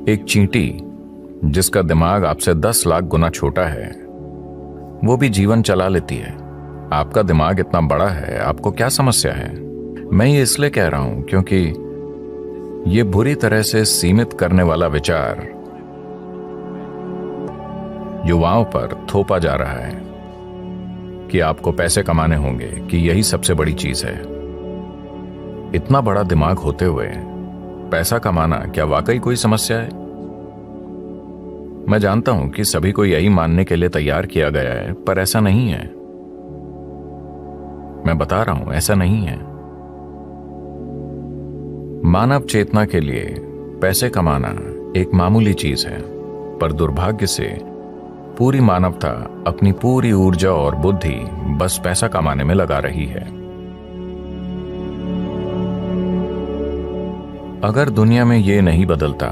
एक चींटी जिसका दिमाग आपसे 10 लाख गुना छोटा है, वो भी जीवन चला लेती है। आपका दिमाग इतना बड़ा है, आपको क्या समस्या है? मैं ये इसलिए कह रहा हूं क्योंकि ये बुरी तरह से सीमित करने वाला विचार युवाओं पर थोपा जा रहा है कि आपको पैसे कमाने होंगे, कि यही सबसे बड़ी चीज है। इतना बड़ा दिमाग होते हुए पैसा कमाना क्या वाकई कोई समस्या है? मैं जानता हूं कि सभी को यही मानने के लिए तैयार किया गया है, पर ऐसा नहीं है। मैं बता रहा हूं, ऐसा नहीं है। मानव चेतना के लिए पैसे कमाना एक मामूली चीज है, पर दुर्भाग्य से पूरी मानवता अपनी पूरी ऊर्जा और बुद्धि बस पैसा कमाने में लगा रही है। अगर दुनिया में ये नहीं बदलता,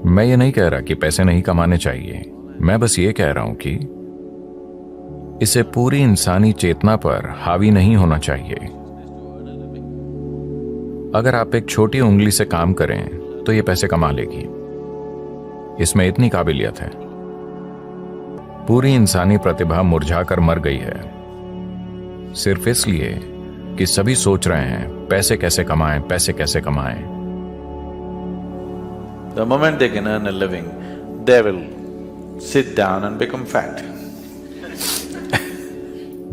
मैं ये नहीं कह रहा कि पैसे नहीं कमाने चाहिए, मैं बस ये कह रहा हूं कि इसे पूरी इंसानी चेतना पर हावी नहीं होना चाहिए। अगर आप एक छोटी उंगली से काम करें तो ये पैसे कमा लेगी, इसमें इतनी काबिलियत है। पूरी इंसानी प्रतिभा मुरझाकर मर गई है, सिर्फ इसलिए कि सभी सोच रहे हैं पैसे कैसे कमाएं, पैसे कैसे कमाएं। The moment they can earn a living, they will sit down and become fat.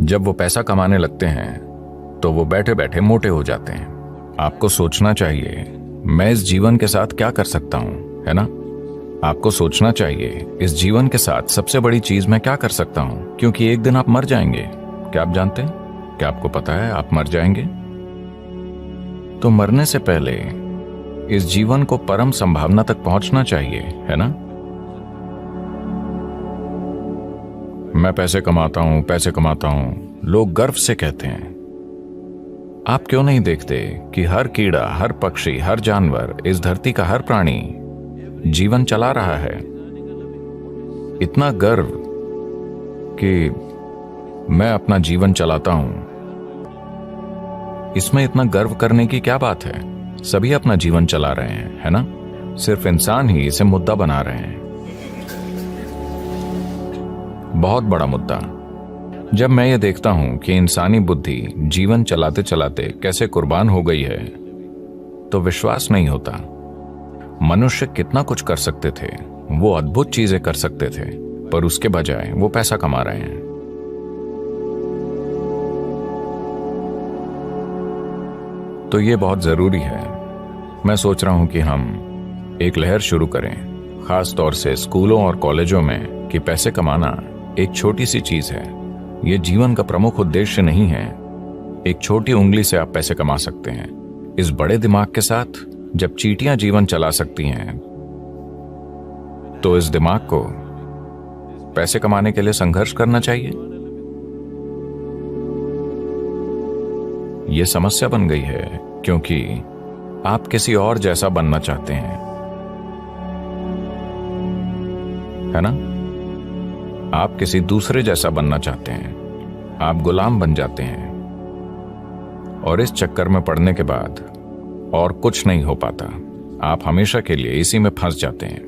जब वो पैसा कमाने लगते हैं तो वो बैठे बैठे मोटे हो जाते हैं। आपको सोचना चाहिए, मैं इस जीवन के साथ क्या कर सकता हूं, है ना? आपको सोचना चाहिए, इस जीवन के साथ सबसे बड़ी चीज मैं क्या कर सकता हूं, क्योंकि एक दिन आप मर जाएंगे। क्या आप जानते हैं? क्या आपको पता है आप मर जाएंगे? तो मरने से पहले इस जीवन को परम संभावना तक पहुंचना चाहिए, है ना? मैं पैसे कमाता हूं, पैसे कमाता हूं, लोग गर्व से कहते हैं। आप क्यों नहीं देखते कि हर कीड़ा, हर पक्षी, हर जानवर, इस धरती का हर प्राणी जीवन चला रहा है? इतना गर्व कि मैं अपना जीवन चलाता हूं, इसमें इतना गर्व करने की क्या बात है? सभी अपना जीवन चला रहे हैं, है ना? सिर्फ इंसान ही इसे मुद्दा बना रहे हैं। बहुत बड़ा मुद्दा। जब मैं ये देखता हूं कि इंसानी बुद्धि जीवन चलाते चलाते कैसे कुर्बान हो गई है, तो विश्वास नहीं होता। मनुष्य कितना कुछ कर सकते थे, वो अद्भुत चीजें कर सकते थे, पर उसके बजाय वो पैसा कमा रहे हैं। तो ये बहुत जरूरी है। मैं सोच रहा हूं कि हम एक लहर शुरू करें, खास तौर से स्कूलों और कॉलेजों में, कि पैसे कमाना एक छोटी सी चीज है। यह जीवन का प्रमुख उद्देश्य नहीं है। एक छोटी उंगली से आप पैसे कमा सकते हैं। इस बड़े दिमाग के साथ जब चींटियां जीवन चला सकती हैं, तो इस दिमाग को पैसे कमाने के लिए संघर्ष करना चाहिए। यह समस्या बन गई है क्योंकि आप किसी और जैसा बनना चाहते हैं, है ना? आप किसी दूसरे जैसा बनना चाहते हैं। आप गुलाम बन जाते हैं और इस चक्कर में पड़ने के बाद और कुछ नहीं हो पाता। आप हमेशा के लिए इसी में फंस जाते हैं।